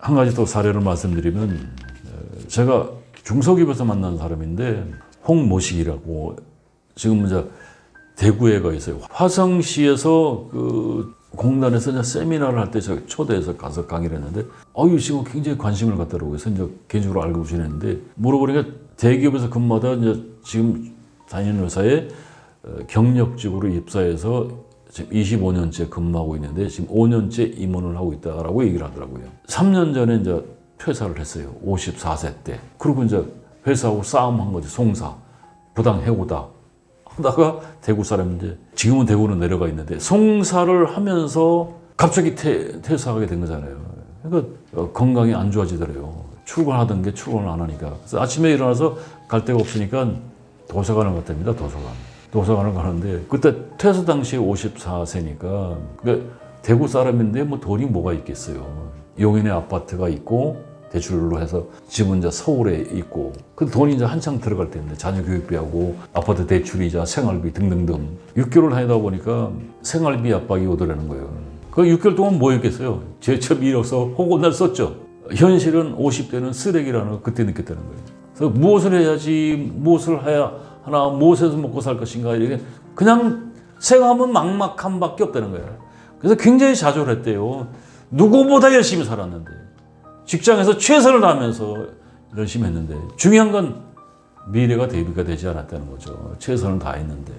한 가지 또 사례를 말씀드리면 제가 중소기업에서 만난 사람인데 홍모식이라고 지금 이제 대구에 가 있어요. 화성시에서 그 공단에서 이제 세미나를 할 때 제가 초대해서 가서 강의를 했는데 지금 굉장히 관심을 갖더라고요. 그래서 이제 개인적으로 알고 지냈는데 물어보니까 대기업에서 근무하다 이제 지금 다니는 회사에 경력직으로 입사해서 지금 25년째 근무하고 있는데 지금 5년째 임원을 하고 있다라고 얘기를 하더라고요. 3년 전에 이제 퇴사를 했어요. 54세 때. 그리고 이제 회사하고 싸움한 거지. 송사, 부당 해고다. 하다가 대구 사람인데 지금은 대구로 내려가 있는데 송사를 하면서 갑자기 퇴사하게 된 거잖아요. 그러니까 건강이 안 좋아지더래요. 출근하던 게 출근을 안 하니까. 그래서 아침에 일어나서 갈 데가 없으니까 도서관을 갔답니다. 도서관을 가는데 그때 퇴사 당시에 54세니까 그러니까 대구 사람인데 뭐 돈이 뭐가 있겠어요. 용인에 아파트가 있고 대출로 해서 집은 이제 서울에 있고 그 돈이 이제 한창 들어갈 때인데 자녀 교육비하고 아파트 대출이자 생활비 등등등 6개월 다니다 보니까 생활비 압박이 오더라는 거예요. 그 6개월 동안 뭐 했겠어요? 제첩 이력서 호곤날 썼죠. 현실은 50대는 쓰레기라는 걸 그때 느꼈다는 거예요. 그래서 무엇을 해야지 무엇을 해야 하나 무엇에서 먹고 살 것인가 이렇게 그냥 생각하면 막막함밖에 없다는 거예요. 그래서 굉장히 좌절했대요. 누구보다 열심히 살았는데 직장에서 최선을 다하면서 열심히 했는데 중요한 건 미래가 대비가 되지 않았다는 거죠. 최선을 다했는데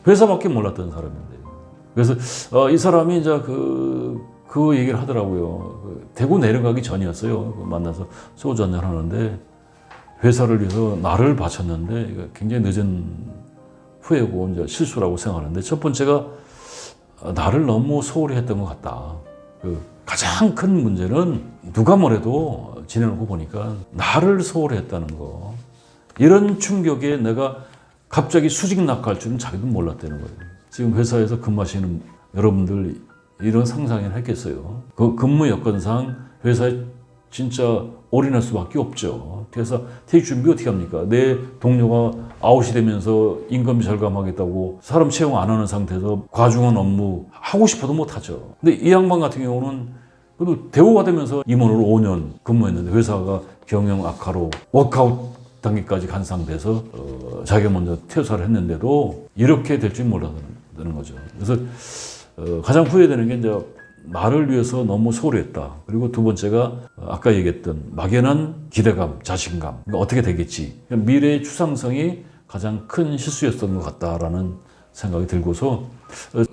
회사밖에 몰랐던 사람인데 그래서 이 사람이 이제 그 얘기를 하더라고요. 대구 내려가기 전이었어요. 만나서 소주 한잔 하는데 회사를 위해서 나를 바쳤는데 굉장히 늦은 후회고 이제 실수라고 생각하는데 첫 번째가 나를 너무 소홀히 했던 것 같다. 가장 큰 문제는 누가 뭐래도 지내놓고 보니까 나를 소홀히 했다는 거. 이런 충격에 내가 갑자기 수직 낙하할 줄은 자기도 몰랐다는 거예요. 지금 회사에서 근무하시는 여러분들 이런 상상을 했겠어요. 그 근무 여건상 회사에 진짜 올인할 수밖에 없죠. 그래서 퇴직 준비 어떻게 합니까? 내 동료가 아웃이 되면서 임금비 절감하겠다고 사람 채용 안 하는 상태에서 과중한 업무 하고 싶어도 못 하죠. 근데 이 양반 같은 경우는 그래도 대우가 되면서 임원으로 5년 근무했는데 회사가 경영 악화로 워크아웃 단계까지 간 상태에서 자기가 먼저 퇴사를 했는데도 이렇게 될 줄 몰랐다는 거죠. 그래서 가장 후회되는 게 이제 나를 위해서 너무 소홀히 했다. 그리고 두 번째가 아까 얘기했던 막연한 기대감, 자신감. 그러니까 어떻게 되겠지. 그러니까 미래의 추상성이 가장 큰 실수였던 것 같다라는 생각이 들고서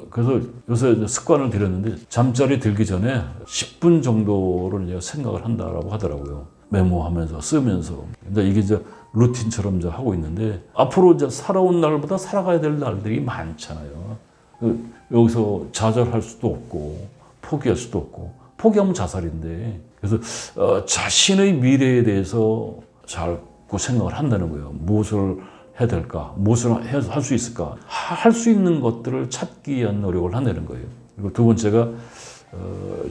그래서 요새 습관을 들였는데 잠자리 들기 전에 10분 정도를 이제 생각을 한다라고 하더라고요. 메모하면서 쓰면서. 근데 이게 이제 루틴처럼 이제 하고 있는데 앞으로 이제 살아온 날보다 살아가야 될 날들이 많잖아요. 여기서 좌절할 수도 없고 포기할 수도 없고 포기하면 자살인데 그래서 자신의 미래에 대해서 자꾸 생각을 한다는 거예요. 무엇을 해야 될까? 무엇을 할 수 있을까? 할 수 있는 것들을 찾기 위한 노력을 한다는 거예요. 그리고 두 번째가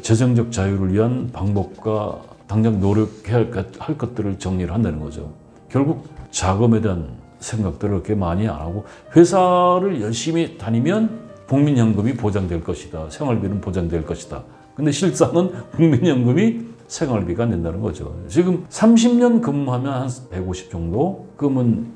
재정적 자유를 위한 방법과 당장 노력해야 할 것들을 정리를 한다는 거죠. 결국 자금에 대한 생각들을 그렇게 많이 안 하고 회사를 열심히 다니면 국민연금이 보장될 것이다. 생활비는 보장될 것이다. 근데 실상은 국민연금이 생활비가 안 된다는 거죠. 지금 30년 근무하면 한 150 정도? 그러면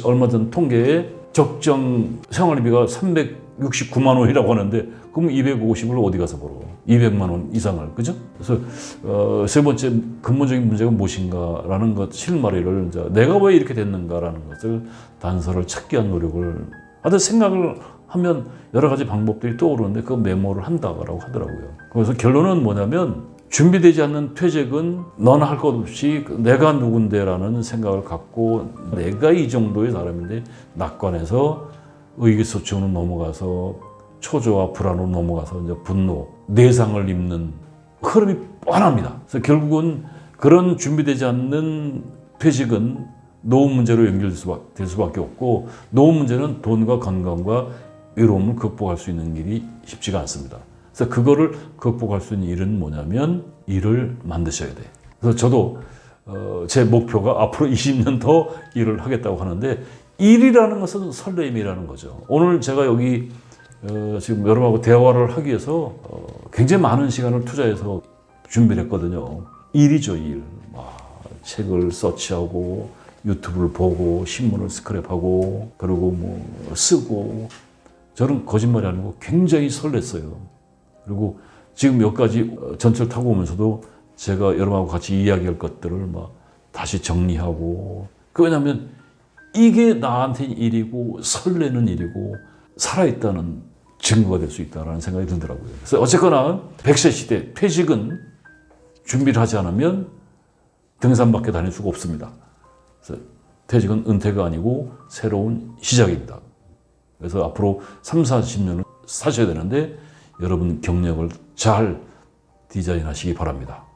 얼마 전 통계에 적정 생활비가 369만 원이라고 하는데 그럼 250을 어디 가서 벌어? 200만 원 이상을. 그죠? 그래서 세 번째 근본적인 문제가 무엇인가라는 것, 실마리를 이제 내가 왜 이렇게 됐는가라는 것을 단서를 찾기 위한 노력을 하여튼 생각을 하면 여러 가지 방법들이 떠오르는데 그 메모를 한다고 하더라고요. 그래서 결론은 뭐냐면 준비되지 않는 퇴직은 너나 할 것 없이 내가 누군데라는 생각을 갖고 내가 이 정도의 사람인데 낙관해서 의기소침으로 넘어가서 초조와 불안으로 넘어가서 이제 분노, 내상을 입는 흐름이 뻔합니다. 그래서 결국은 그런 준비되지 않는 퇴직은 노후 문제로 연결될 수밖에 없고 노후 문제는 돈과 건강과 외로움을 극복할 수 있는 길이 쉽지가 않습니다. 그래서 그거를 극복할 수 있는 일은 뭐냐면 일을 만드셔야 돼. 그래서 저도 제 목표가 앞으로 20년 더 일을 하겠다고 하는데 일이라는 것은 설렘이라는 거죠. 오늘 제가 여기 지금 여러분하고 대화를 하기 위해서 굉장히 많은 시간을 투자해서 준비를 했거든요. 일이죠, 일. 책을 서치하고 유튜브를 보고 신문을 스크랩하고 그리고 뭐 쓰고 저는 거짓말이 아니고 굉장히 설렜어요. 그리고 지금 몇 가지 전철 타고 오면서도 제가 여러분하고 같이 이야기할 것들을 막 다시 정리하고 왜냐하면 이게 나한테는 일이고 설레는 일이고 살아있다는 증거가 될 수 있다는 생각이 들더라고요. 그래서 어쨌거나 100세 시대 퇴직은 준비를 하지 않으면 등산밖에 다닐 수가 없습니다. 그래서 퇴직은 은퇴가 아니고 새로운 시작입니다. 그래서 앞으로 3, 40년을 사셔야 되는데 여러분 경력을 잘 디자인하시기 바랍니다.